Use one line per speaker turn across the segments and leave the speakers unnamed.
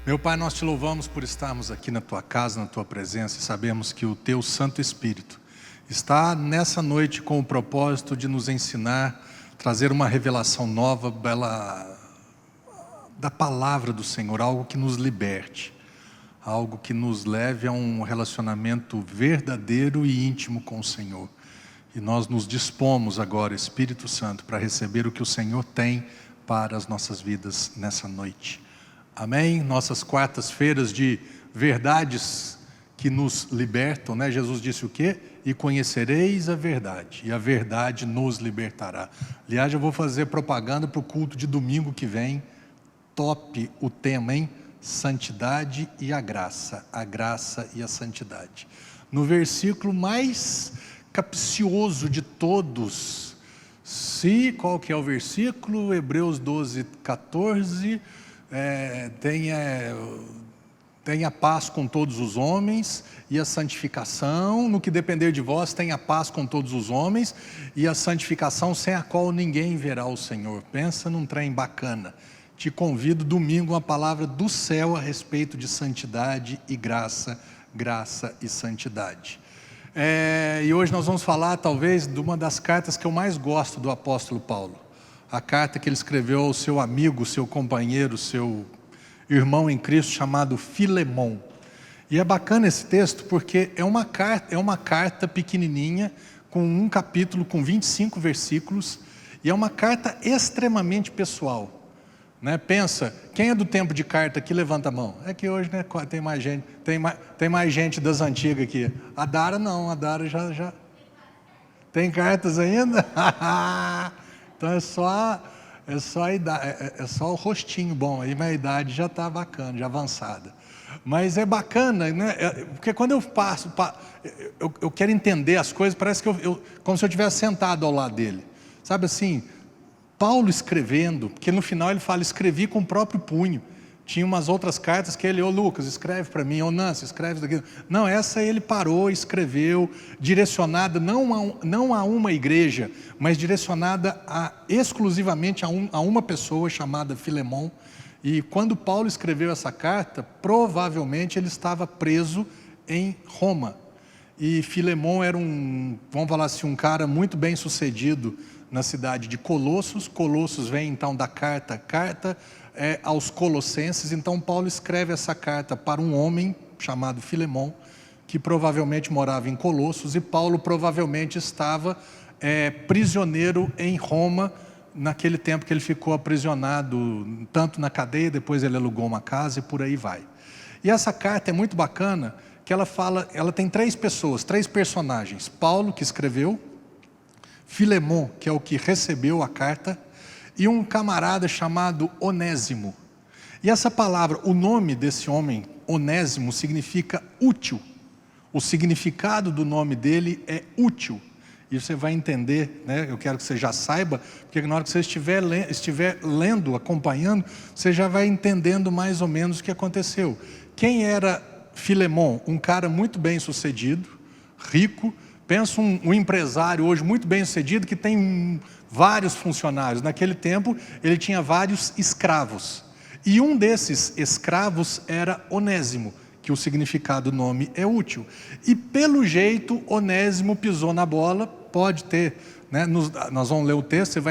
Meu Pai, nós te louvamos por estarmos aqui na Tua casa, na Tua presença, e sabemos que o Teu Santo Espírito está nessa noite com o propósito de nos ensinar, trazer uma revelação nova da palavra do Senhor, algo que nos liberte, algo que nos leve a um relacionamento verdadeiro e íntimo com o Senhor. E nós nos dispomos agora, Espírito Santo, para receber o que o Senhor tem para as nossas vidas nessa noite. Amém? Nossas quartas-feiras de verdades que nos libertam, né? Jesus disse o quê? E conhecereis a verdade, e a verdade nos libertará. Aliás, eu vou fazer propaganda para o culto de domingo que vem. Top o tema, hein? Santidade e a graça e a santidade. No versículo mais capcioso de todos, qual que é o versículo? Hebreus 12, 14... tenha paz com todos os homens e a santificação, no que depender de vós, tenha paz com todos os homens e a santificação sem a qual ninguém verá o Senhor. Pensa num trem bacana. Te convido domingo uma palavra do céu a respeito de santidade e graça e santidade. E hoje nós vamos falar talvez de uma das cartas que eu mais gosto do apóstolo Paulo. A carta que ele escreveu ao seu amigo, seu companheiro, seu irmão em Cristo, chamado Filemon. E é bacana esse texto porque é uma carta pequenininha, com um capítulo, com 25 versículos, e é uma carta extremamente pessoal. Né? Pensa, quem é do tempo de carta aqui, levanta a mão. É que hoje, né, tem mais gente, tem mais gente das antigas aqui. A Dara não, a Dara já... Tem cartas ainda? Então é só a idade, é só o rostinho bom, aí minha idade já está bacana, já avançada. Mas é bacana, né? Porque quando eu passo, eu quero entender as coisas, parece que como se eu estivesse sentado ao lado dele. Sabe assim, Paulo escrevendo, porque no final ele fala, escrevi com o próprio punho. Tinha umas outras cartas que ele, Lucas, escreve para mim, Nancy, escreve daqui. Não, essa ele parou, escreveu, direcionada não a uma igreja, mas direcionada exclusivamente a uma pessoa chamada Filemon. E quando Paulo escreveu essa carta, provavelmente ele estava preso em Roma. E Filemon era vamos falar assim, um cara muito bem sucedido na cidade de Colossos. Colossos vem então da carta aos Colossenses. Então Paulo escreve essa carta para um homem chamado Filemon, que provavelmente morava em Colossos, e Paulo provavelmente estava prisioneiro em Roma, naquele tempo que ele ficou aprisionado, tanto na cadeia, depois ele alugou uma casa e por aí vai. E essa carta é muito bacana, que ela tem três personagens: Paulo, que escreveu, Filemon, que é o que recebeu a carta, e um camarada chamado Onésimo. E essa palavra, o nome desse homem, Onésimo, significa útil. O significado do nome dele é útil. E você vai entender, né? Eu quero que você já saiba, porque na hora que você estiver lendo, acompanhando, você já vai entendendo mais ou menos o que aconteceu. Quem era Filemon? Um cara muito bem sucedido, rico. Pensa um empresário hoje muito bem sucedido que tem vários funcionários. Naquele tempo ele tinha vários escravos. E um desses escravos era Onésimo, que o significado do nome é útil. E pelo jeito Onésimo pisou na bola, pode ter, né, nós vamos ler o texto,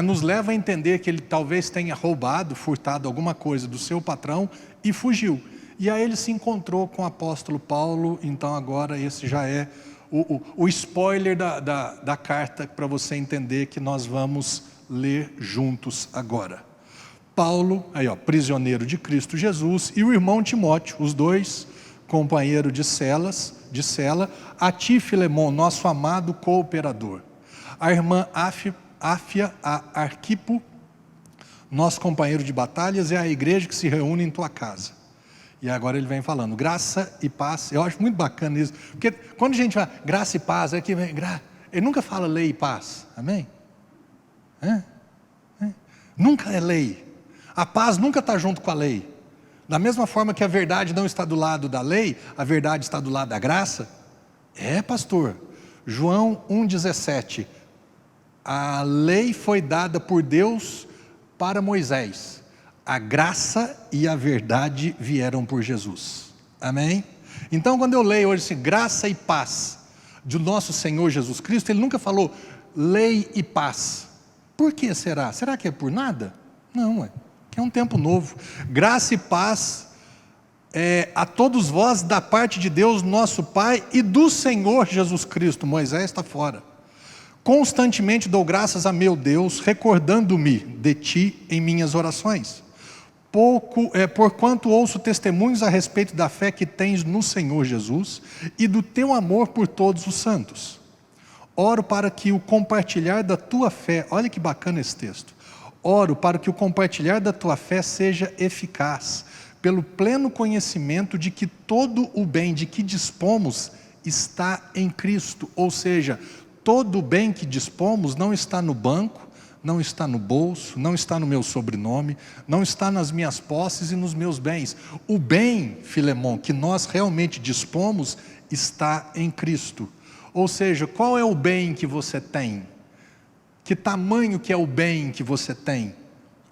nos leva a entender que ele talvez tenha roubado, furtado alguma coisa do seu patrão e fugiu. E aí ele se encontrou com o apóstolo Paulo. Então agora esse já é o spoiler da carta, para você entender que nós vamos ler juntos agora. Paulo, prisioneiro de Cristo Jesus, e o irmão Timóteo, os dois, companheiro de cela, a ti, Filemon, nosso amado cooperador. A irmã Áfia, a Arquipo, nosso companheiro de batalhas, é a igreja que se reúne em tua casa. E agora ele vem falando, graça e paz. Eu acho muito bacana isso, porque quando a gente fala graça e paz, ele nunca fala lei e paz, amém? Nunca é lei. A paz nunca está junto com a lei. Da mesma forma que a verdade não está do lado da lei, a verdade está do lado da graça. Pastor, João 1,17, a lei foi dada por Deus para Moisés. A graça e a verdade vieram por Jesus. Amém? Então, quando eu leio hoje assim, graça e paz do nosso Senhor Jesus Cristo, Ele nunca falou lei e paz. Por que será? Será que é por nada? Não, é um tempo novo. Graça e paz a todos vós da parte de Deus, nosso Pai, e do Senhor Jesus Cristo. Moisés está fora. Constantemente dou graças a meu Deus, recordando-me de ti em minhas orações. Porquanto ouço testemunhos a respeito da fé que tens no Senhor Jesus e do teu amor por todos os santos. Oro para que o compartilhar da tua fé, olha que bacana esse texto. Oro para que o compartilhar da tua fé seja eficaz, pelo pleno conhecimento de que todo o bem de que dispomos está em Cristo. Ou seja, todo o bem que dispomos não está no banco, não está no bolso, não está no meu sobrenome, não está nas minhas posses e nos meus bens. O bem, Filemon, que nós realmente dispomos, está em Cristo. Ou seja, qual é o bem que você tem? Que tamanho que é o bem que você tem?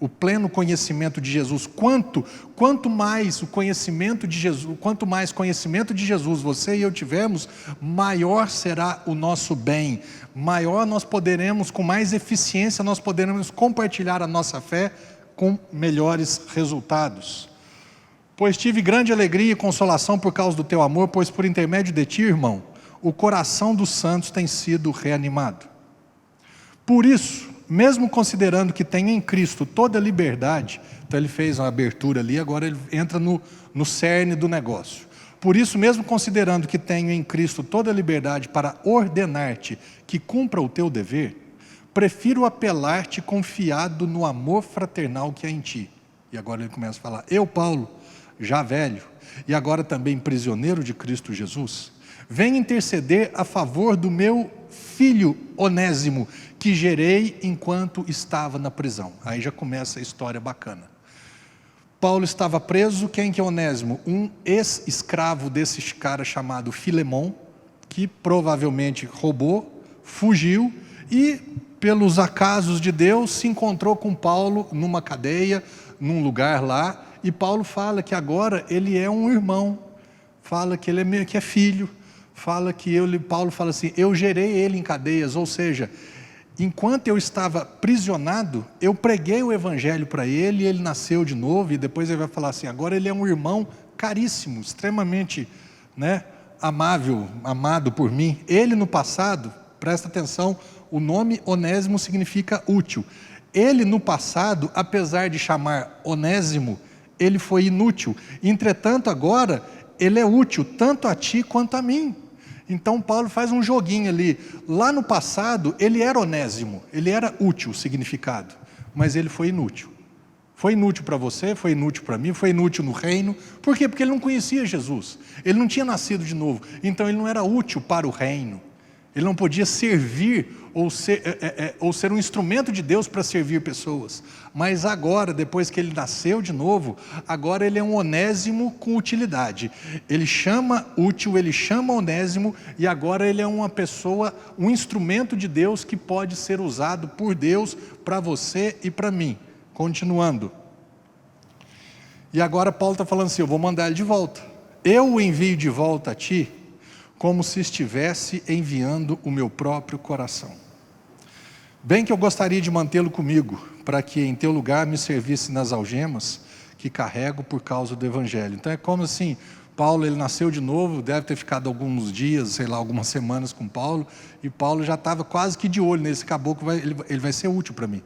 O pleno conhecimento de Jesus. Quanto mais o conhecimento de Jesus, quanto mais conhecimento de Jesus você e eu tivermos, maior será o nosso bem. Maior nós poderemos, com mais eficiência, nós poderemos compartilhar a nossa fé com melhores resultados. Pois tive grande alegria e consolação por causa do teu amor, pois por intermédio de ti, irmão, o coração dos santos tem sido reanimado. Por isso, mesmo considerando que tem em Cristo toda a liberdade, então ele fez uma abertura ali, agora ele entra no cerne do negócio. Por isso, mesmo considerando que tenho em Cristo toda a liberdade para ordenar-te que cumpra o teu dever, prefiro apelar-te confiado no amor fraternal que há em ti. E agora ele começa a falar, eu, Paulo, já velho, e agora também prisioneiro de Cristo Jesus, venho interceder a favor do meu filho Onésimo, que gerei enquanto estava na prisão. Aí já começa a história bacana. Paulo estava preso, quem que é Onésimo? Um ex-escravo desse cara chamado Filemon, que provavelmente roubou, fugiu e, pelos acasos de Deus, se encontrou com Paulo numa cadeia, num lugar lá, e Paulo fala que agora ele é um irmão, fala que ele que é filho, Paulo fala assim, eu gerei ele em cadeias, ou seja, enquanto eu estava aprisionado, eu preguei o evangelho para ele, e ele nasceu de novo, e depois ele vai falar assim, agora ele é um irmão caríssimo, extremamente amável, amado por mim. Ele no passado, presta atenção, o nome Onésimo significa útil. Ele no passado, apesar de chamar Onésimo, ele foi inútil. Entretanto agora, ele é útil tanto a ti quanto a mim. Então Paulo faz um joguinho ali. Lá no passado, ele era Onésimo, ele era útil, significado, mas ele foi inútil. Foi inútil para você, foi inútil para mim, foi inútil no reino. Por quê? Porque ele não conhecia Jesus, ele não tinha nascido de novo, então ele não era útil para o reino. Ele não podia servir ou ser um instrumento de Deus para servir pessoas. Mas agora, depois que ele nasceu de novo, agora ele é um Onésimo com utilidade. Ele chama útil, ele chama Onésimo, e agora ele é uma pessoa, um instrumento de Deus que pode ser usado por Deus para você e para mim. Continuando. E agora Paulo está falando assim, eu vou mandar ele de volta. Eu o envio de volta a ti, como se estivesse enviando o meu próprio coração. Bem que eu gostaria de mantê-lo comigo, para que em teu lugar me servisse nas algemas que carrego por causa do Evangelho. Então é como assim, Paulo ele nasceu de novo, deve ter ficado alguns dias, sei lá, algumas semanas com Paulo, e Paulo já estava quase que de olho nesse caboclo, ele vai ser útil para mim.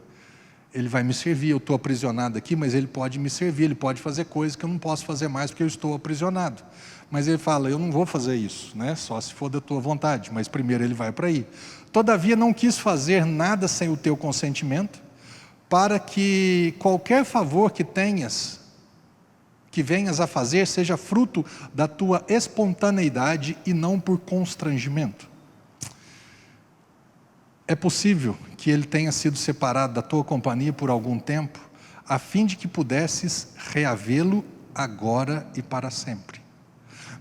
Ele vai me servir, eu estou aprisionado aqui, mas ele pode me servir, ele pode fazer coisas que eu não posso fazer mais porque eu estou aprisionado. Mas ele fala, eu não vou fazer isso, só se for da tua vontade, mas primeiro ele vai para aí. Todavia não quis fazer nada sem o teu consentimento, para que qualquer favor que venhas a fazer, seja fruto da tua espontaneidade e não por constrangimento. É possível que ele tenha sido separado da tua companhia por algum tempo, a fim de que pudesses reavê-lo agora e para sempre.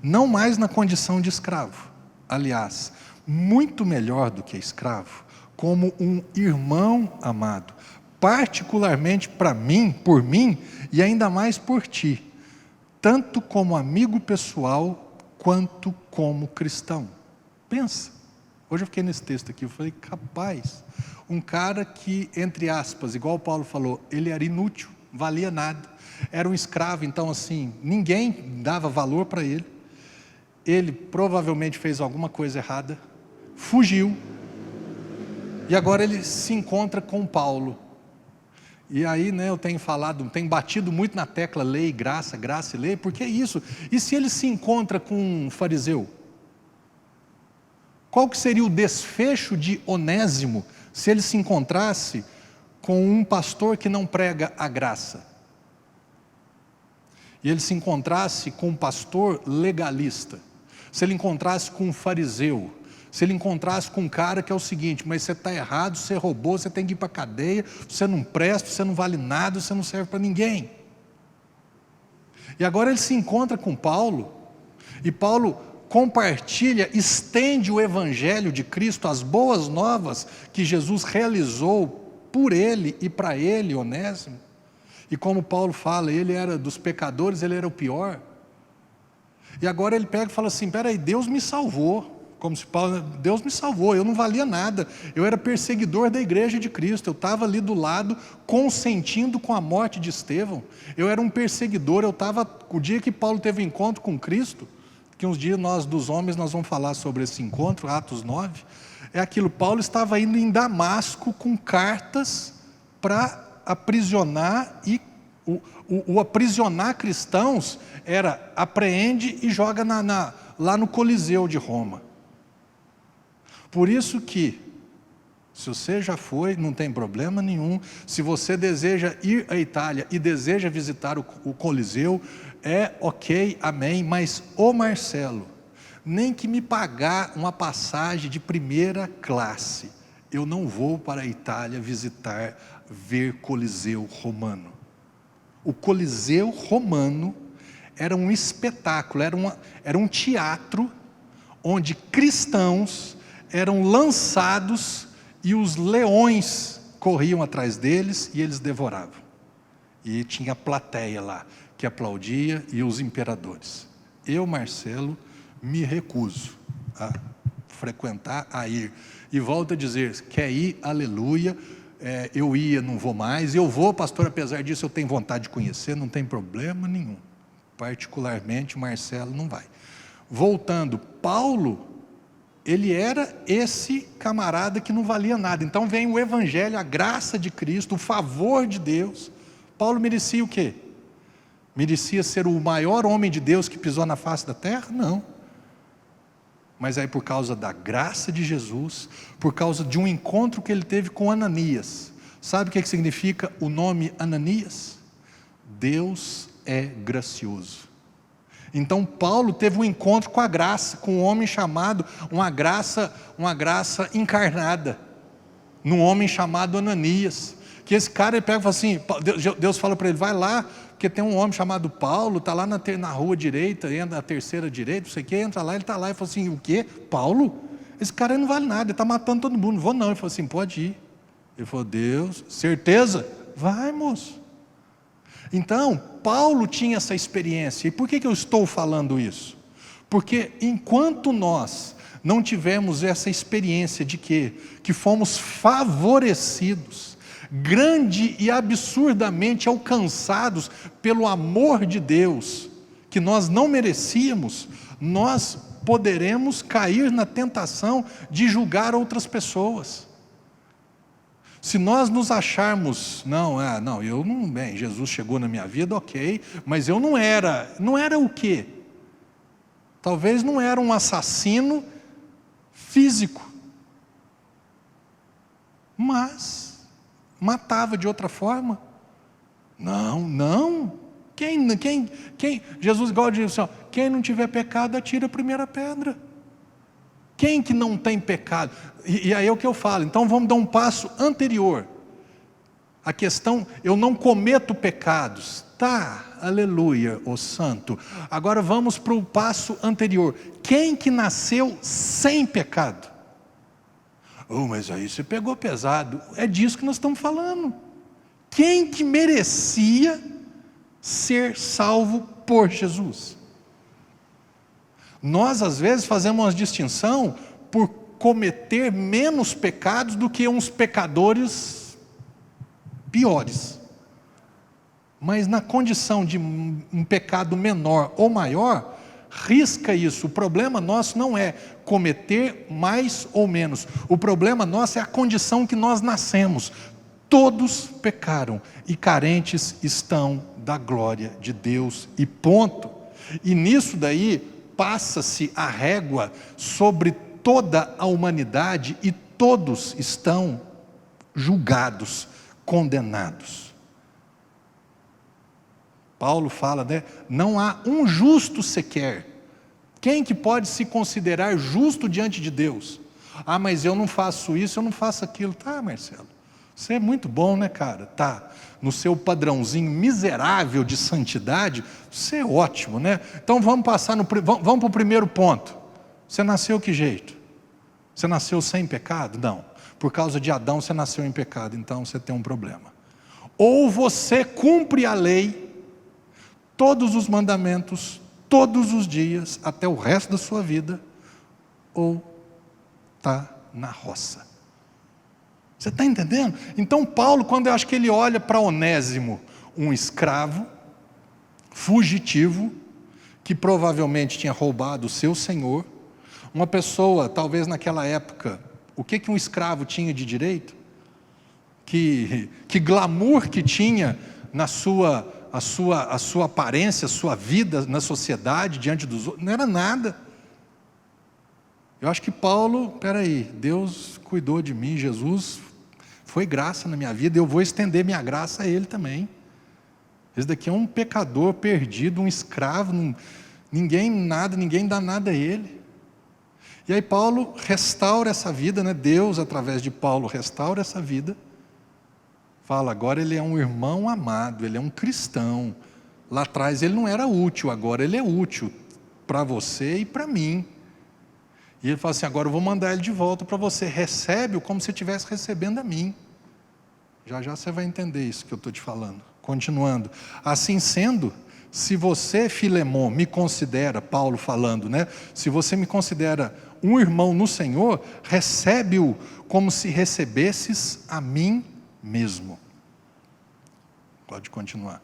Não mais na condição de escravo, aliás, muito melhor do que escravo, como um irmão amado, particularmente para mim, por mim, e ainda mais por ti, tanto como amigo pessoal, quanto como cristão. Pensa, hoje eu fiquei nesse texto aqui, eu falei, capaz, um cara que, entre aspas, igual o Paulo falou, ele era inútil, valia nada, era um escravo, então assim, ninguém dava valor para ele, ele provavelmente fez alguma coisa errada, fugiu, e agora ele se encontra com Paulo. E aí, eu tenho batido muito na tecla lei, graça e lei, porque é isso. E se ele se encontra com um fariseu? Qual que seria o desfecho de Onésimo se ele se encontrasse com um pastor que não prega a graça? E ele se encontrasse com um pastor legalista? Se ele encontrasse com um fariseu? Se ele encontrasse com um cara que é o seguinte, mas você está errado, você roubou, você tem que ir para a cadeia, você não presta, você não vale nada, você não serve para ninguém. E agora ele se encontra com Paulo, e Paulo compartilha, estende o evangelho de Cristo, as boas novas que Jesus realizou por ele e para ele, Onésimo. E como Paulo fala, ele era dos pecadores, ele era o pior. E agora ele pega e fala assim, peraí, Deus me salvou. Como se Paulo, Deus me salvou, eu não valia nada, eu era perseguidor da igreja de Cristo, eu estava ali do lado, consentindo com a morte de Estevão, eu era um perseguidor, o dia que Paulo teve um encontro com Cristo, que uns dias nós dos homens, nós vamos falar sobre esse encontro, Atos 9, é aquilo, Paulo estava indo em Damasco com cartas para aprisionar, e o aprisionar cristãos era apreende e joga lá no Coliseu de Roma. Por isso que, se você já foi, não tem problema nenhum, se você deseja ir à Itália e deseja visitar o Coliseu, é ok, amém, mas ô Marcelo, nem que me pagar uma passagem de primeira classe, eu não vou para a Itália visitar, ver Coliseu romano. O Coliseu romano era um espetáculo, era um teatro, onde cristãos eram lançados e os leões corriam atrás deles e eles devoravam. E tinha a plateia lá, que aplaudia, e os imperadores. Eu, Marcelo, me recuso a frequentar, a ir. E volto a dizer, quer ir, aleluia, eu ia, não vou mais, eu vou, pastor, apesar disso eu tenho vontade de conhecer, não tem problema nenhum. Particularmente, Marcelo não vai. Voltando, Paulo, ele era esse camarada que não valia nada. Então vem o evangelho, a graça de Cristo, o favor de Deus. Paulo merecia o quê? Merecia ser o maior homem de Deus que pisou na face da terra? Não. Mas aí por causa da graça de Jesus, por causa de um encontro que ele teve com Ananias. Sabe o que significa o nome Ananias? Deus é gracioso. Então Paulo teve um encontro com a graça, com um homem chamado, uma graça encarnada, num homem chamado Ananias, que esse cara, ele pega e fala assim, Deus fala para ele, vai lá, porque tem um homem chamado Paulo, está lá na rua direita, entra na terceira direita, não sei o que, entra lá, ele está lá, e fala assim, o quê? Paulo? Esse cara não vale nada, ele está matando todo mundo, não vou não. Ele falou assim, pode ir. Ele falou, Deus, certeza? Vai, moço. Então, Paulo tinha essa experiência. E por que eu estou falando isso? Porque enquanto nós não tivemos essa experiência de que fomos favorecidos, grande e absurdamente alcançados pelo amor de Deus, que nós não merecíamos, nós poderemos cair na tentação de julgar outras pessoas. Se nós nos acharmos, Jesus chegou na minha vida, ok, mas eu não era o quê? Talvez não era um assassino físico, mas matava de outra forma. Não, quem, Jesus igual diz assim, quem não tiver pecado, atira a primeira pedra. Quem que não tem pecado? E aí é o que eu falo, então vamos dar um passo anterior. A questão, eu não cometo pecados. Tá, aleluia, ô santo. Agora vamos para o passo anterior. Quem que nasceu sem pecado? Mas aí você pegou pesado. É disso que nós estamos falando. Quem que merecia ser salvo por Jesus? Nós, às vezes, fazemos uma distinção por cometer menos pecados do que uns pecadores piores. Mas na condição de um pecado menor ou maior, risca isso. O problema nosso não é cometer mais ou menos. O problema nosso é a condição que nós nascemos. Todos pecaram e carentes estão da glória de Deus e ponto. E nisso daí passa-se a régua sobre toda a humanidade e todos estão julgados, condenados. Paulo fala, né? Não há um justo sequer. Quem que pode se considerar justo diante de Deus? Ah, mas eu não faço isso, eu não faço aquilo. Tá, Marcelo, você é muito bom, né, cara? Tá, no seu padrãozinho miserável de santidade, você é ótimo, né? Então vamos para o primeiro ponto. Você nasceu que jeito? Você nasceu sem pecado? Não. Por causa de Adão você nasceu em pecado, então você tem um problema. Ou você cumpre a lei, todos os mandamentos, todos os dias, até o resto da sua vida, ou está na roça. Você está entendendo? Então Paulo, quando eu acho que ele olha para Onésimo, um escravo, fugitivo, que provavelmente tinha roubado o seu senhor, uma pessoa, talvez naquela época, o que um escravo tinha de direito? Que glamour que tinha na sua aparência, a sua vida na sociedade, diante dos outros, não era nada. Eu acho que Paulo, peraí, Deus cuidou de mim, Jesus foi graça na minha vida, eu vou estender minha graça a ele também. Esse daqui é um pecador perdido, um escravo, ninguém dá nada a ele. E aí Paulo restaura essa vida, né? Deus, através de Paulo, restaura essa vida. Fala, agora ele é um irmão amado, ele é um cristão. Lá atrás ele não era útil, agora ele é útil para você e para mim. E ele fala assim, agora eu vou mandar ele de volta para você. Recebe-o como se estivesse recebendo a mim. Já já você vai entender isso que eu estou te falando. Continuando. Assim sendo, se você, Filemon, me considera, Paulo falando, né? Se você me considera um irmão no Senhor, recebe-o como se recebesses a mim mesmo. Pode continuar.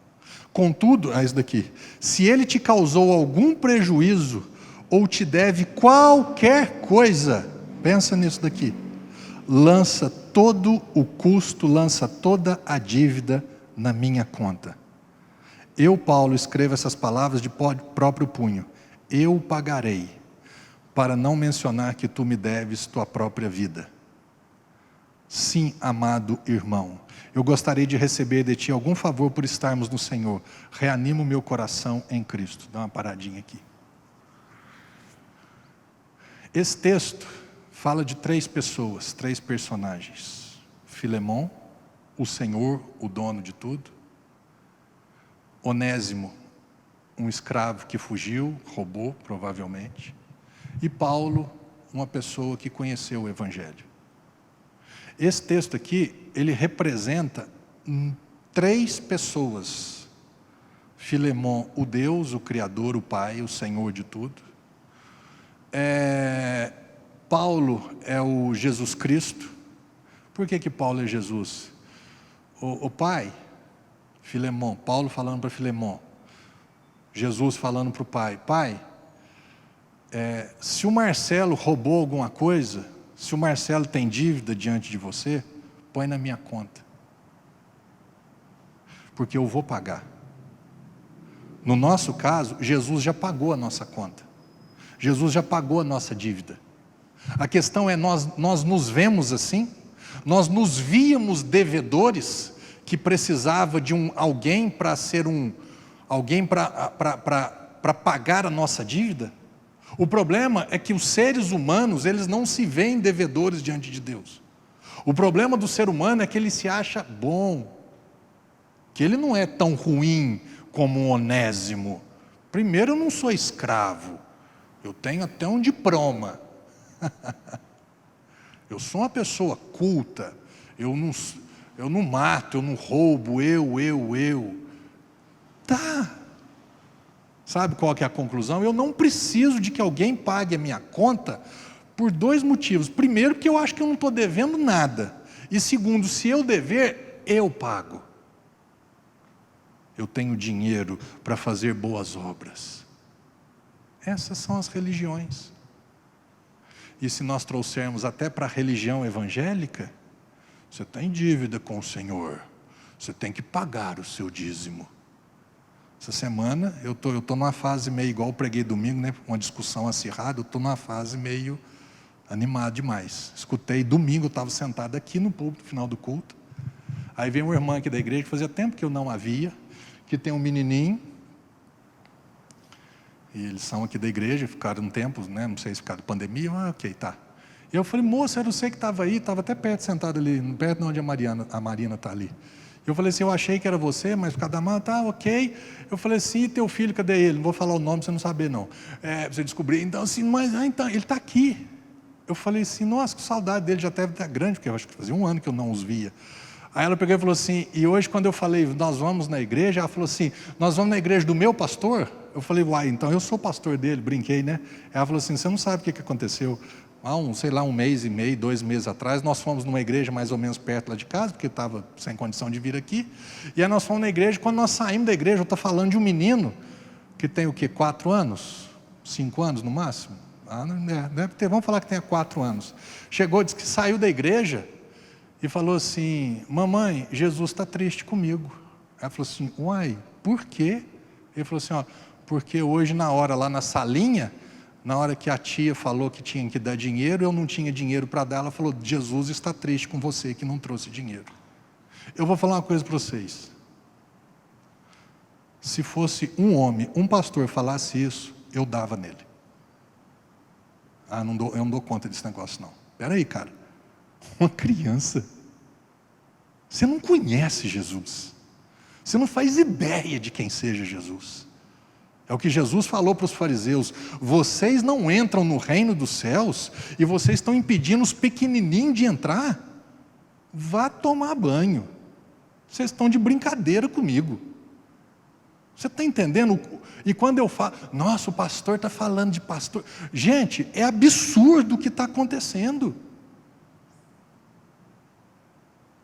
Contudo, isso daqui. Se ele te causou algum prejuízo, ou te deve qualquer coisa, pensa nisso daqui. Lança todo o custo, lança toda a dívida na minha conta. Eu, Paulo, escrevo essas palavras de próprio punho. Eu pagarei, para não mencionar que tu me deves tua própria vida. Sim, amado irmão, eu gostaria de receber de ti algum favor por estarmos no Senhor. Reanima o meu coração em Cristo. Dá uma paradinha aqui. Esse texto fala de 3 pessoas, 3 personagens. Filemon, o Senhor, o dono de tudo. Onésimo, um escravo que fugiu, roubou provavelmente. E Paulo, uma pessoa que conheceu o Evangelho. Esse texto aqui, ele representa 3 pessoas. Filemon, o Deus, o Criador, o Pai, o Senhor de tudo. Paulo é o Jesus Cristo. Por que Paulo é Jesus? O Pai, Filemon, Paulo falando para Filemon, Jesus falando para o Pai, Pai, se o Marcelo roubou alguma coisa, se o Marcelo tem dívida diante de você, põe na minha conta, porque eu vou pagar. No nosso caso, Jesus já pagou a nossa conta, Jesus já pagou a nossa dívida. A questão é, nós nos vemos assim, nós nos víamos devedores, que precisava de alguém para ser alguém para pagar a nossa dívida. O problema é que os seres humanos, eles não se veem devedores diante de Deus. O problema do ser humano é que ele se acha bom, que ele não é tão ruim como um Onésimo. Primeiro, eu não sou escravo, eu tenho até um diploma. Eu sou uma pessoa culta, eu eu não mato, eu não roubo, eu. Tá. Sabe qual que é a conclusão? Eu não preciso de que alguém pague a minha conta por 2 motivos. Primeiro, porque eu acho que eu não estou devendo nada. E segundo, se eu dever, eu pago. Eu tenho dinheiro para fazer boas obras. Essas são as religiões. E se nós trouxermos até para a religião evangélica, você está em dívida com o Senhor, você tem que pagar o seu dízimo. Essa semana eu tô numa fase meio igual eu preguei domingo, né? Uma discussão acirrada, eu estou numa fase meio animado demais. Escutei domingo, eu estava sentado aqui no púlpito, no final do culto. Aí veio uma irmã aqui da igreja, que fazia tempo que eu não a via, que tem um menininho, e eles são aqui da igreja, ficaram um tempo, né? Não sei se ficaram de pandemia, mas ok, tá. E eu falei, moça, era você que estava aí, estava até perto, sentado ali, perto de onde a Marina está ali. Eu falei assim, eu achei que era você, mas por causa da mão, tá, ok. Eu falei assim, e teu filho, cadê ele? Não vou falar o nome para você não saber, não. Pra você descobrir. Então, assim, mas então, ele está aqui. Eu falei assim, nossa, que saudade dele, já deve estar grande, porque eu acho que fazia 1 ano que eu não os via. Aí ela pegou e falou assim, e hoje quando eu falei, nós vamos na igreja, ela falou assim, nós vamos na igreja do meu pastor? Eu falei, uai, então eu sou pastor dele, brinquei, né? Ela falou assim, você não sabe o que aconteceu? Há 1 mês e meio, 2 meses atrás, nós fomos numa igreja mais ou menos perto lá de casa, porque estava sem condição de vir aqui, e aí nós fomos na igreja, quando nós saímos da igreja, eu estou falando de um menino, que tem o quê, 4 anos? 5 anos no máximo? Deve ter, vamos falar que tenha 4 anos. Chegou, disse que saiu da igreja, e falou assim, mamãe, Jesus está triste comigo. Ela falou assim, uai, por quê? Ele falou assim, ó, porque hoje na hora lá na salinha, na hora que a tia falou que tinha que dar dinheiro, eu não tinha dinheiro para dar, ela falou, Jesus está triste com você que não trouxe dinheiro. Eu vou falar uma coisa para vocês. Se fosse um homem, um pastor falasse isso, eu dava nele. Eu não dou conta desse negócio não. Espera aí, cara. Uma criança. Você não conhece Jesus. Você não faz ideia de quem seja Jesus. É o que Jesus falou para os fariseus. Vocês não entram no reino dos céus e vocês estão impedindo os pequenininhos de entrar. Vá tomar banho. Vocês estão de brincadeira comigo. Você está entendendo? E quando eu falo, nossa, o pastor está falando de pastor. Gente, é absurdo o que está acontecendo.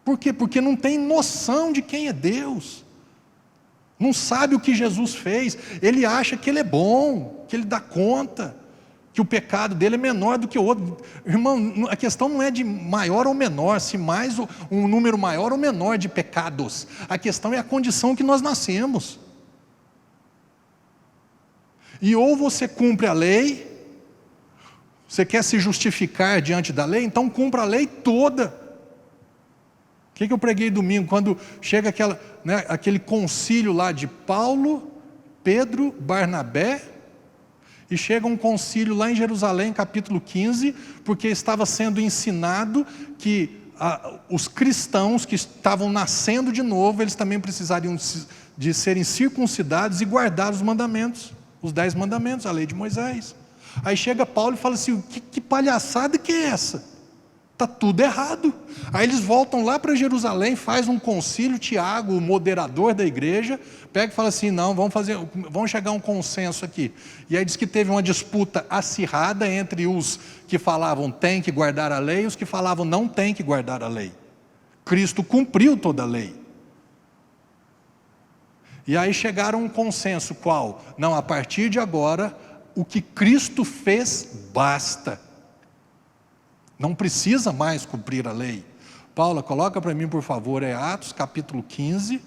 Por quê? Porque não tem noção de quem é Deus. Não sabe o que Jesus fez. Ele acha que ele é bom, que ele dá conta, que o pecado dele é menor do que o outro. Irmão, a questão não é de maior ou menor, se mais um número maior ou menor de pecados. A questão é a condição que nós nascemos. E ou você cumpre a lei, você quer se justificar diante da lei, então cumpra a lei toda. O que eu preguei domingo, quando chega aquele concílio lá de Paulo, Pedro, Barnabé, e chega um concílio lá em Jerusalém, capítulo 15, porque estava sendo ensinado que os cristãos que estavam nascendo de novo, eles também precisariam de serem circuncidados e guardar os mandamentos, os 10 mandamentos, a lei de Moisés. Aí chega Paulo e fala assim, que palhaçada que é essa? Está tudo errado. Aí eles voltam lá para Jerusalém, faz um concílio, Tiago, o moderador da igreja, pega e fala assim, não, vamos chegar a um consenso aqui. E aí diz que teve uma disputa acirrada entre os que falavam tem que guardar a lei e os que falavam não tem que guardar a lei. Cristo cumpriu toda a lei. E aí chegaram a um consenso, qual? Não, a partir de agora, o que Cristo fez, basta. Não precisa mais cumprir a lei. Paula, coloca para mim por favor, Atos capítulo 15,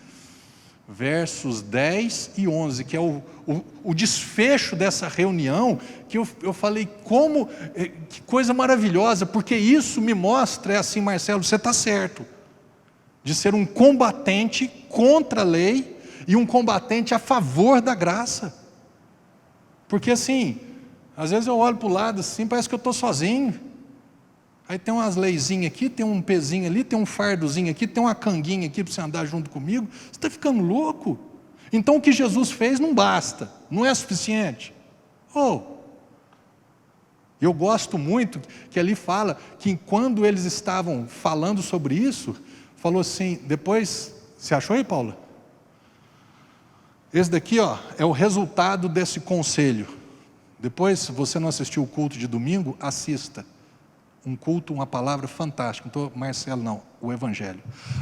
versos 10 e 11, que é o desfecho dessa reunião, que eu falei, que coisa maravilhosa, porque isso me mostra, é assim, Marcelo, você está certo, de ser um combatente contra a lei, e um combatente a favor da graça, porque assim, às vezes eu olho para o lado assim, parece que eu estou sozinho, aí tem umas leizinhas aqui, tem um pezinho ali, tem um fardozinho aqui, tem uma canguinha aqui para você andar junto comigo. Você está ficando louco? Então o que Jesus fez não basta, não é suficiente. Eu gosto muito que ali fala que quando eles estavam falando sobre isso, falou assim, depois, você achou aí, Paula? Esse daqui, ó, é o resultado desse conselho. Depois, se você não assistiu o culto de domingo, assista. Um culto, uma palavra fantástica. Não estou, Marcelo, não, o Evangelho.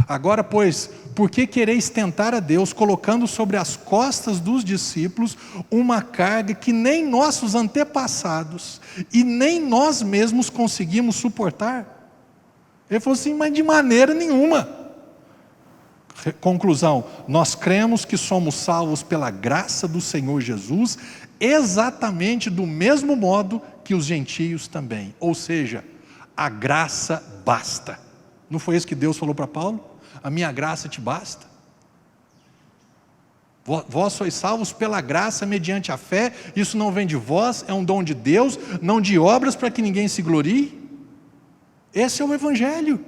Agora, pois, por que quereis tentar a Deus, colocando sobre as costas dos discípulos uma carga que nem nossos antepassados e nem nós mesmos conseguimos suportar? Ele falou assim, mas de maneira nenhuma. Conclusão, nós cremos que somos salvos pela graça do Senhor Jesus, exatamente do mesmo modo que os gentios também. Ou seja, a graça basta. Não foi isso que Deus falou para Paulo? A minha graça te basta. Vós sois salvos pela graça mediante a fé, isso não vem de vós, é um dom de Deus, não de obras para que ninguém se glorie. Esse é o Evangelho.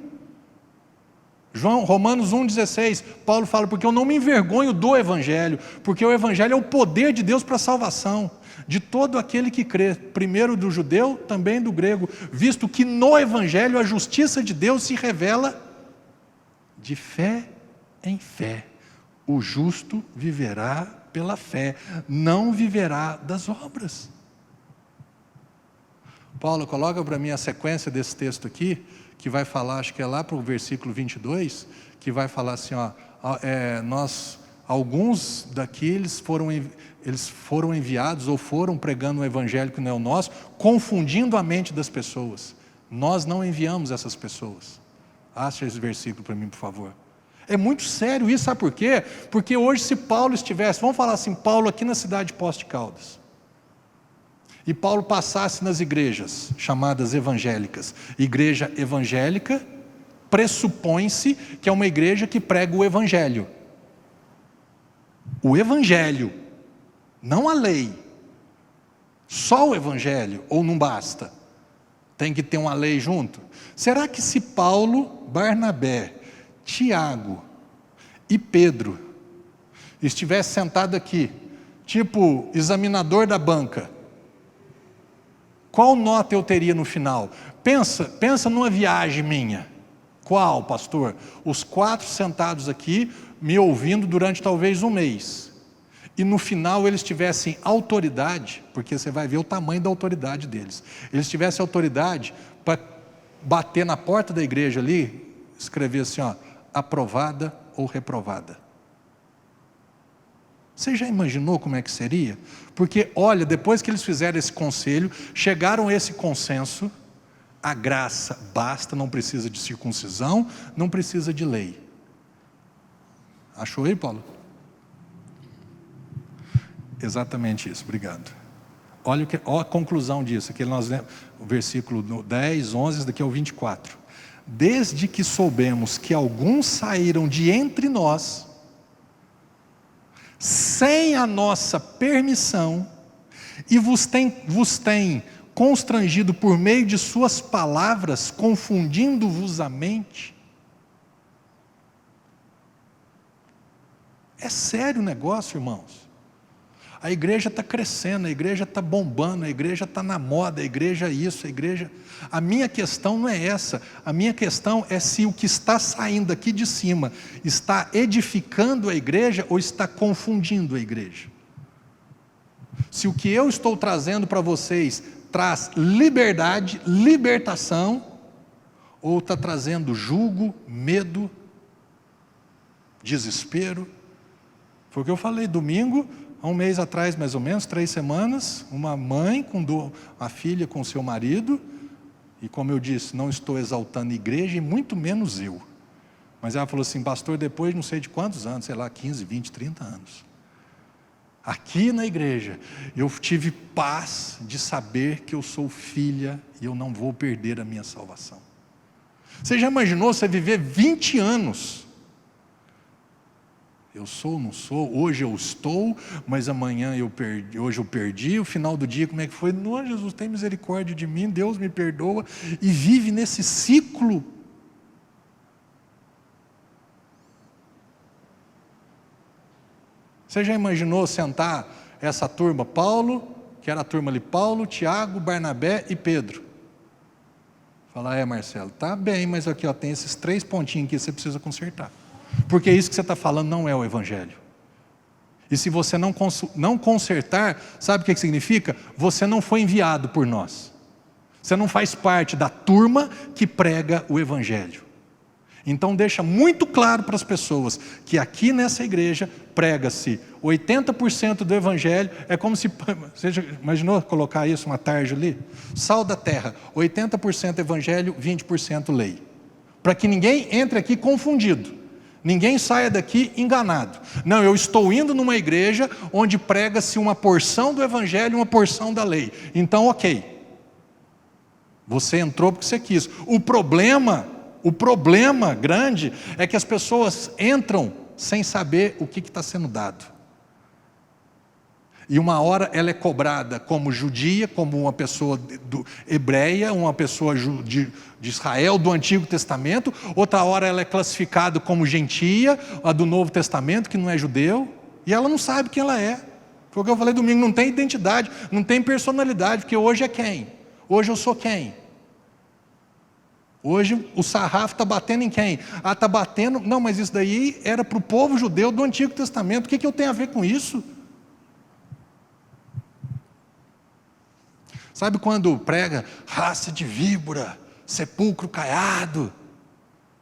Romanos 1,16, Paulo fala, porque eu não me envergonho do Evangelho, porque o Evangelho é o poder de Deus para a salvação, de todo aquele que crê, primeiro do judeu, também do grego, visto que no Evangelho a justiça de Deus se revela de fé em fé. O justo viverá pela fé, não viverá das obras. Paulo, coloca para mim a sequência desse texto aqui, que vai falar, acho que é lá para o versículo 22, que vai falar assim, ó, alguns daqui eles foram enviados ou foram pregando um evangelho que não é o nosso, confundindo a mente das pessoas. Nós não enviamos essas pessoas. Acha esse versículo para mim, por favor. É muito sério isso, sabe por quê? Porque hoje, se Paulo estivesse, vamos falar assim, Paulo aqui na cidade de Poços de Caldas, e Paulo passasse nas igrejas chamadas evangélicas. Igreja evangélica pressupõe-se que é uma igreja que prega o Evangelho. O Evangelho, não a lei. Só o Evangelho, ou não basta? Tem que ter uma lei junto? Será que se Paulo, Barnabé, Tiago e Pedro estivesse sentado aqui, tipo examinador da banca, qual nota eu teria no final? Pensa numa viagem minha. Qual, pastor? Os 4 sentados aqui, me ouvindo durante talvez um mês. E no final eles tivessem autoridade, porque você vai ver o tamanho da autoridade deles. Eles tivessem autoridade para bater na porta da igreja ali, escrever assim, ó, aprovada ou reprovada. Você já imaginou como é que seria? Porque, olha, depois que eles fizeram esse conselho, chegaram a esse consenso, a graça basta, não precisa de circuncisão, não precisa de lei. Achou aí, Paulo? Exatamente isso, obrigado. Olha a conclusão disso, aqui nós lemos, o versículo 10, 11, daqui é o 24. Desde que soubemos que alguns saíram de entre nós, sem a nossa permissão, e vos tem constrangido por meio de suas palavras, confundindo-vos a mente. É sério o negócio, irmãos. A igreja está crescendo, a igreja está bombando, a igreja está na moda, a igreja isso, a igreja... A minha questão não é essa, a minha questão é se o que está saindo aqui de cima está edificando a igreja ou está confundindo a igreja. Se o que eu estou trazendo para vocês traz liberdade, libertação, ou está trazendo julgo, medo, desespero. Foi o que eu falei domingo, há um mês atrás, mais ou menos, 3 semanas, uma mãe com a filha com seu marido, e como eu disse, não estou exaltando a igreja, e muito menos eu. Mas ela falou assim, pastor, depois não sei de quantos anos, sei lá, 15, 20, 30 anos. Aqui na igreja, eu tive paz de saber que eu sou filha e eu não vou perder a minha salvação. Você já imaginou você viver 20 anos? Eu sou, não sou, hoje eu estou, mas amanhã eu perdi, hoje eu perdi, o final do dia como é que foi? Não, Jesus, tem misericórdia de mim, Deus me perdoa, e vive nesse ciclo. Você já imaginou sentar essa turma, Paulo, que era a turma ali, Paulo, Tiago, Barnabé e Pedro? Fala, Marcelo, tá bem, mas aqui ó, tem esses 3 pontinhos aqui que você precisa consertar. Porque isso que você está falando não é o Evangelho. E se você não consertar, sabe o que significa? Você não foi enviado por nós. Você não faz parte da turma que prega o Evangelho. Então deixa muito claro para as pessoas que aqui nessa igreja prega-se 80% do Evangelho. É como se, você já imaginou colocar isso, uma tarja ali? Sal da terra, 80% Evangelho, 20% lei. Para que ninguém entre aqui confundido. Ninguém saia daqui enganado. Não, eu estou indo numa igreja onde prega-se uma porção do Evangelho e uma porção da lei. Então, ok. Você entrou porque você quis. O problema grande é que as pessoas entram sem saber o que está sendo dado. E uma hora ela é cobrada como judia, como uma pessoa hebreia, uma pessoa de Israel, do Antigo Testamento. Outra hora ela é classificada como gentia, a do Novo Testamento, que não é judeu. E ela não sabe quem ela é. Foi o que eu falei domingo, não tem identidade, não tem personalidade, porque hoje é quem? Hoje eu sou quem? Hoje o sarrafo está batendo em quem? Ah, está batendo... Não, mas isso daí era para o povo judeu do Antigo Testamento. O que eu tenho a ver com isso? Sabe quando prega raça de víbora, sepulcro caiado?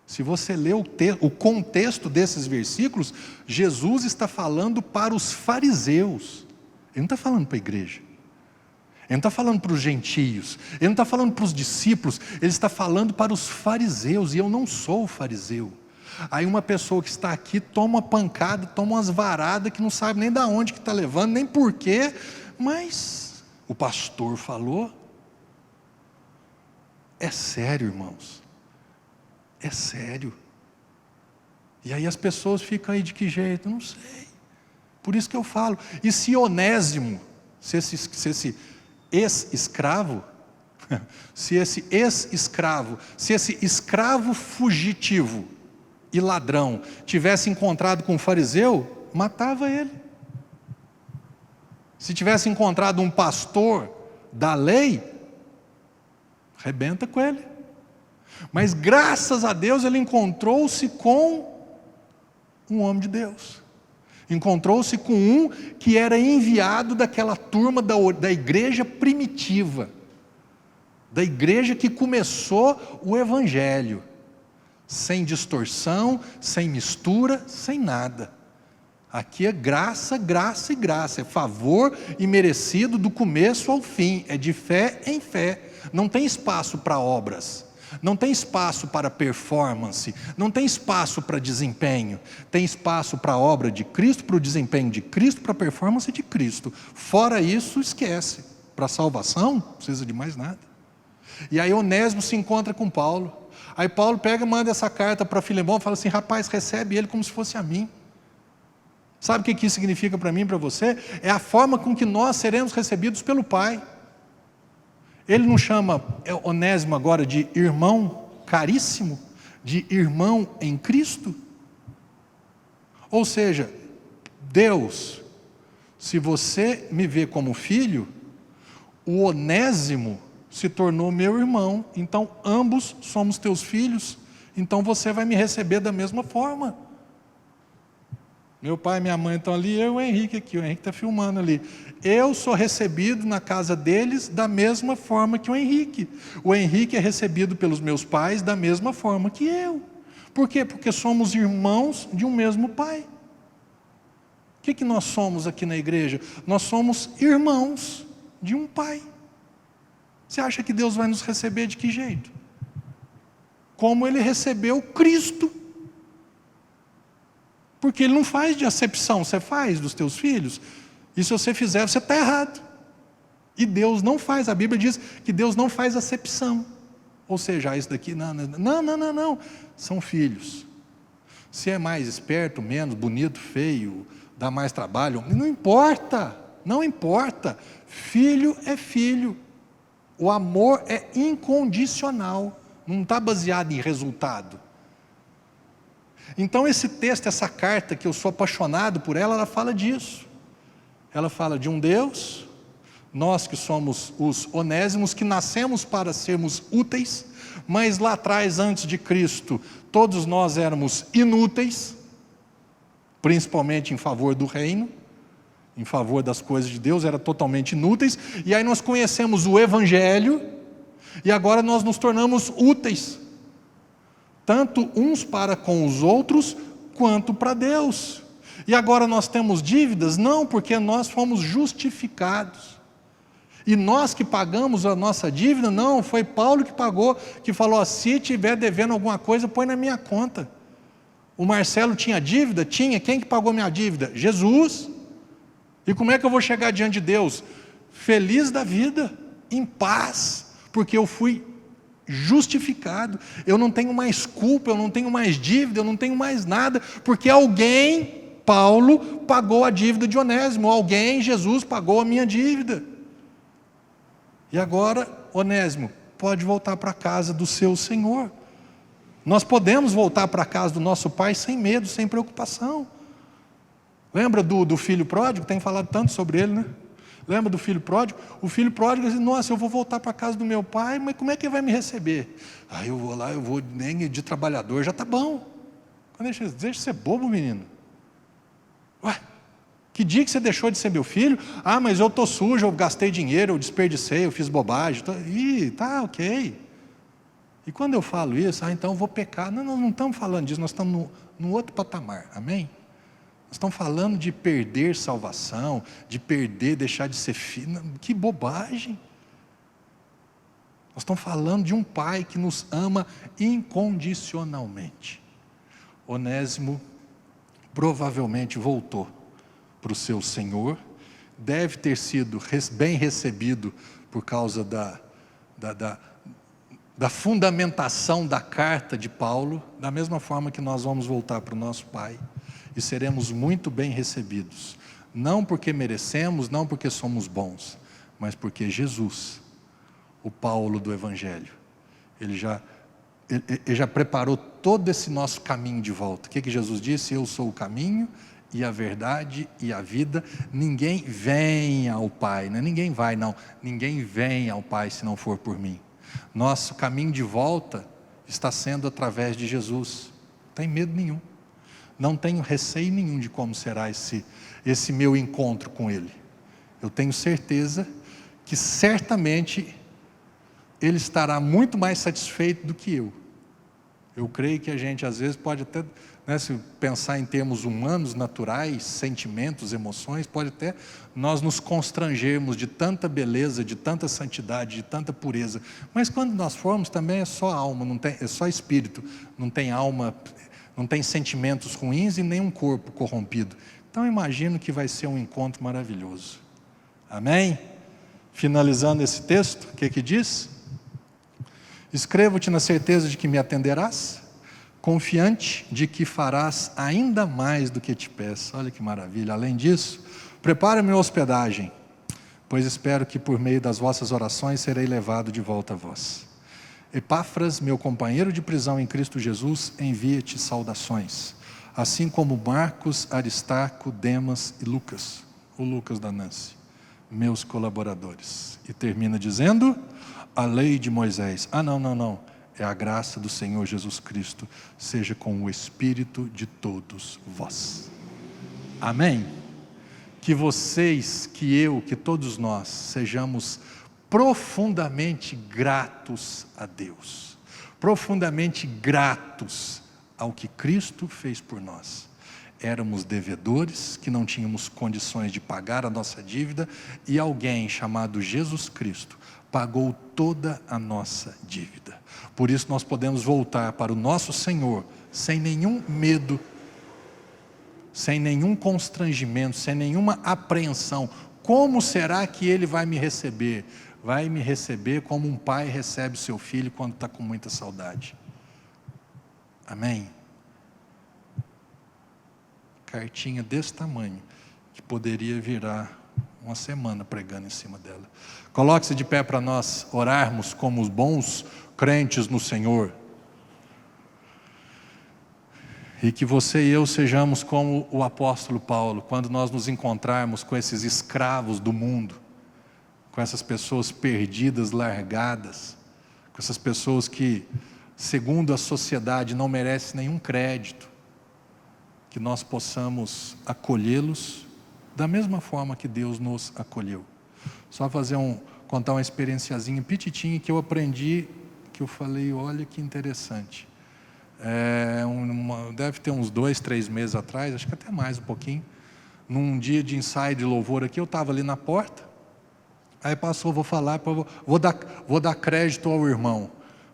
Se você ler o contexto desses versículos, Jesus está falando para os fariseus. Ele não está falando para a igreja. Ele não está falando para os gentios, ele não está falando para os discípulos, ele está falando para os fariseus, e eu não sou fariseu. Aí uma pessoa que está aqui toma uma pancada, toma umas varadas que não sabe nem de onde que está levando, nem porquê, mas o pastor falou. É sério, irmãos, é sério. E aí as pessoas ficam aí de que jeito? Não sei. Por isso que eu falo, e se Onésimo, se esse ex-escravo, se esse escravo fugitivo e ladrão tivesse encontrado com um fariseu, matava ele. Se tivesse encontrado um pastor da lei, arrebenta com ele. Mas graças a Deus ele encontrou-se com um homem de Deus. Encontrou-se com um que era enviado daquela turma da igreja primitiva, da igreja que começou o Evangelho, sem distorção, sem mistura, sem nada. Aqui é graça, graça e graça, é favor imerecido do começo ao fim, é de fé em fé, não tem espaço para obras. Não tem espaço para performance, não tem espaço para desempenho, tem espaço para a obra de Cristo, para o desempenho de Cristo, para a performance de Cristo. Fora isso, esquece. Para a salvação, não precisa de mais nada. E aí Onésimo se encontra com Paulo. Aí Paulo pega e manda essa carta para Filemão e fala assim, rapaz, recebe ele como se fosse a mim. Sabe o que isso significa para mim e para você? É a forma com que nós seremos recebidos pelo Pai. Ele não chama Onésimo agora de irmão caríssimo, de irmão em Cristo? Ou seja, Deus, se você me vê como filho, o Onésimo se tornou meu irmão, então ambos somos teus filhos, então você vai me receber da mesma forma. Meu pai e minha mãe estão ali, eu e o Henrique aqui, o Henrique está filmando ali. Eu sou recebido na casa deles da mesma forma que o Henrique. O Henrique é recebido pelos meus pais da mesma forma que eu. Por quê? Porque somos irmãos de um mesmo pai. O que nós somos aqui na igreja? Nós somos irmãos de um pai. Você acha que Deus vai nos receber de que jeito? Como Ele recebeu Cristo. Porque Ele não faz de acepção, você faz dos teus filhos, e se você fizer, você está errado. E Deus não faz, a Bíblia diz que Deus não faz acepção. Ou seja, isso daqui, não, são filhos. Se é mais esperto, menos, bonito, feio, dá mais trabalho, não importa, não importa. Filho é filho. O amor é incondicional, não está baseado em resultado. Então esse texto, essa carta, que eu sou apaixonado por ela, ela fala disso. Ela fala de um Deus nós que somos os onésimos, que nascemos para sermos úteis, mas lá atrás, antes de Cristo, todos nós éramos inúteis, principalmente em favor do reino, em favor das coisas de Deus, era totalmente inúteis, e aí nós conhecemos o Evangelho, e agora nós nos tornamos úteis, tanto uns para com os outros, quanto para Deus. E agora nós temos dívidas? Não, porque nós fomos justificados. E nós que pagamos a nossa dívida? Não, foi Paulo que pagou, que falou, se tiver devendo alguma coisa, põe na minha conta. O Marcelo tinha dívida? Tinha. Quem que pagou minha dívida? Jesus. E como é que eu vou chegar diante de Deus? Feliz da vida, em paz, porque eu fui justificado. Eu não tenho mais culpa, eu não tenho mais dívida, eu não tenho mais nada, porque alguém, Paulo, pagou a dívida de Onésimo, alguém, Jesus, pagou a minha dívida. E agora, Onésimo, pode voltar para a casa do seu Senhor. Nós podemos voltar para a casa do nosso Pai sem medo, sem preocupação. Lembra do filho pródigo? Tem falado tanto sobre ele, né? Lembra do filho pródigo? O filho pródigo diz, nossa, eu vou voltar para a casa do meu pai, mas como é que ele vai me receber? Eu vou lá, eu vou nem de trabalhador, já está bom. Deixa de ser bobo, menino. Ué, que dia que você deixou de ser meu filho? Mas eu estou sujo, eu gastei dinheiro, eu desperdicei, eu fiz bobagem. Tá ok. E quando eu falo isso, então eu vou pecar. Não, nós não estamos falando disso, nós estamos num outro patamar, amém? Nós estamos falando de perder salvação, de perder, deixar de ser filho. Que bobagem! Nós estamos falando de um pai que nos ama incondicionalmente. Onésimo provavelmente voltou para o seu Senhor, deve ter sido bem recebido por causa da fundamentação da carta de Paulo, da mesma forma que nós vamos voltar para o nosso Pai, e seremos muito bem recebidos, não porque merecemos, não porque somos bons, mas porque Jesus, o Paulo do Evangelho, ele já preparou todo esse nosso caminho de volta. O que Jesus disse? Eu sou o caminho e a verdade e a vida, ninguém vem ao Pai, não é ninguém vai não, ninguém vem ao Pai se não for por mim. Nosso caminho de volta está sendo através de Jesus, não tem medo nenhum, não tenho receio nenhum de como será esse meu encontro com Ele. Eu tenho certeza que certamente Ele estará muito mais satisfeito do que eu. Eu creio que a gente às vezes pode até, se pensar em termos humanos, naturais, sentimentos, emoções, pode até nós nos constrangermos de tanta beleza, de tanta santidade, de tanta pureza. Mas quando nós formos também é só alma, é só espírito, não tem alma, não tem sentimentos ruins e nem um corpo corrompido. Então eu imagino que vai ser um encontro maravilhoso. Amém? Finalizando esse texto, o que diz? Escrevo-te na certeza de que me atenderás, confiante de que farás ainda mais do que te peço. Olha que maravilha. Além disso, prepara-me uma hospedagem, pois espero que por meio das vossas orações serei levado de volta a vós. Epáfras, meu companheiro de prisão em Cristo Jesus, envia-te saudações, assim como Marcos, Aristarco, Demas e Lucas, o Lucas da Nancy, meus colaboradores. E termina dizendo, a lei de Moisés. Não, é a graça do Senhor Jesus Cristo, seja com o Espírito de todos vós. Amém? Que vocês, que eu, que todos nós, sejamos profundamente gratos a Deus, profundamente gratos ao que Cristo fez por nós. Éramos devedores, que não tínhamos condições de pagar a nossa dívida, e alguém chamado Jesus Cristo pagou toda a nossa dívida. Por isso nós podemos voltar para o nosso Senhor, sem nenhum medo, sem nenhum constrangimento, sem nenhuma apreensão. Como será que Ele vai me receber? Vai me receber como um pai recebe seu filho quando está com muita saudade. Amém? Cartinha desse tamanho, que poderia virar uma semana pregando em cima dela. Coloque-se de pé para nós orarmos como os bons crentes no Senhor. E que você e eu sejamos como o apóstolo Paulo, quando nós nos encontrarmos com esses escravos do mundo, com essas pessoas perdidas, largadas, com essas pessoas que, segundo a sociedade, não merecem nenhum crédito, que nós possamos acolhê-los da mesma forma que Deus nos acolheu. Só contar uma experienciazinha petitinha que eu aprendi, que eu falei, olha que interessante. Deve ter uns 2, 3 meses atrás, acho que até mais um pouquinho, num dia de ensaio de louvor aqui, eu estava ali na porta, aí passou, vou dar crédito ao irmão.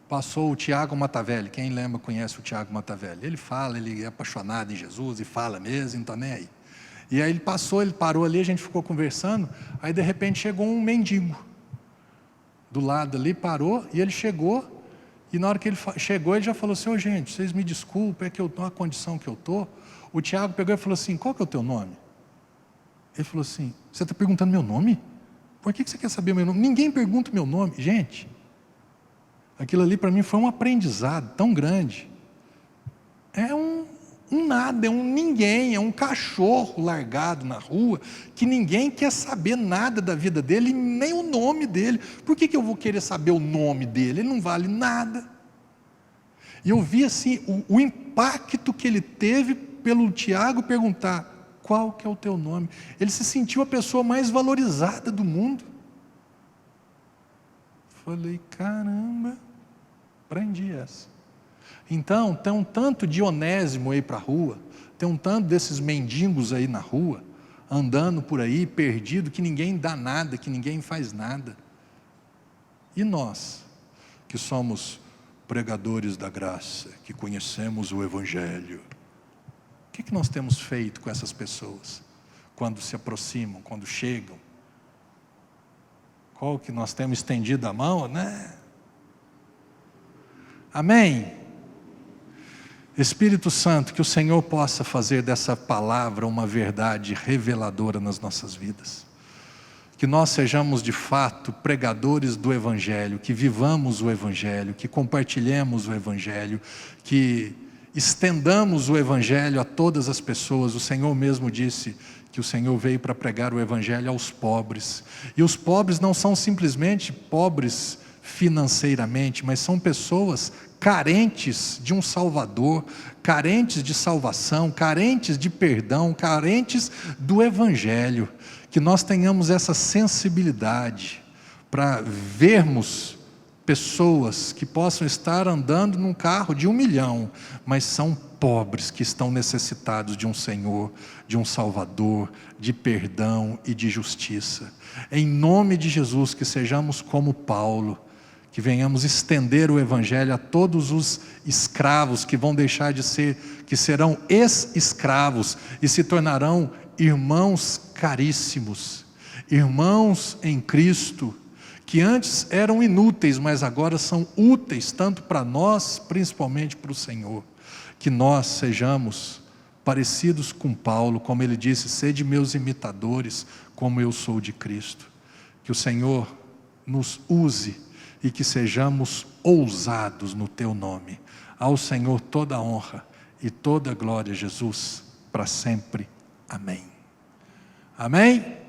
Passou o Tiago Matavelli, quem lembra conhece o Tiago Matavelli. Ele fala, ele é apaixonado em Jesus e fala mesmo, não está nem aí. E aí ele parou ali, a gente ficou conversando, aí de repente chegou um mendigo, do lado ali, parou, e ele chegou, e na hora que ele chegou, ele já falou assim, gente, vocês me desculpem, é que eu estou na condição que eu estou. O Tiago pegou e falou assim, qual que é o teu nome? Ele falou assim, você está perguntando meu nome? Por que você quer saber meu nome? Ninguém pergunta meu nome. Gente, aquilo ali para mim foi um aprendizado tão grande. É um nada, é um ninguém, é um cachorro largado na rua, que ninguém quer saber nada da vida dele, nem o nome dele. Por que eu vou querer saber o nome dele? Ele não vale nada. E eu vi assim, o impacto que ele teve pelo Tiago perguntar, qual que é o teu nome? Ele se sentiu a pessoa mais valorizada do mundo. Falei, caramba, aprendi essa. Então, tem um tanto de Onésimo aí para a rua, tem um tanto desses mendigos aí na rua, andando por aí, perdido, que ninguém dá nada, que ninguém faz nada. E nós, que somos pregadores da graça, que conhecemos o Evangelho, o que nós temos feito com essas pessoas? Quando se aproximam, quando chegam? Qual que nós temos estendido a mão, né? Amém? Espírito Santo, que o Senhor possa fazer dessa palavra uma verdade reveladora nas nossas vidas. Que nós sejamos de fato pregadores do Evangelho, que vivamos o Evangelho, que compartilhemos o Evangelho, que estendamos o Evangelho a todas as pessoas. O Senhor mesmo disse que o Senhor veio para pregar o Evangelho aos pobres. E os pobres não são simplesmente pobres financeiramente, mas são pessoas carentes de um Salvador, carentes de salvação, carentes de perdão, carentes do Evangelho. Que nós tenhamos essa sensibilidade para vermos pessoas que possam estar andando num carro de 1 milhão, mas são pobres, que estão necessitados de um Senhor, de um Salvador, de perdão e de justiça. Em nome de Jesus, que sejamos como Paulo, que venhamos estender o Evangelho a todos os escravos que vão deixar de ser, que serão ex-escravos e se tornarão irmãos caríssimos, irmãos em Cristo, que antes eram inúteis, mas agora são úteis, tanto para nós, principalmente para o Senhor. Que nós sejamos parecidos com Paulo, como ele disse, sede meus imitadores, como eu sou de Cristo. Que o Senhor nos use e que sejamos ousados no teu nome. Ao Senhor toda a honra e toda a glória, Jesus, para sempre. Amém. Amém?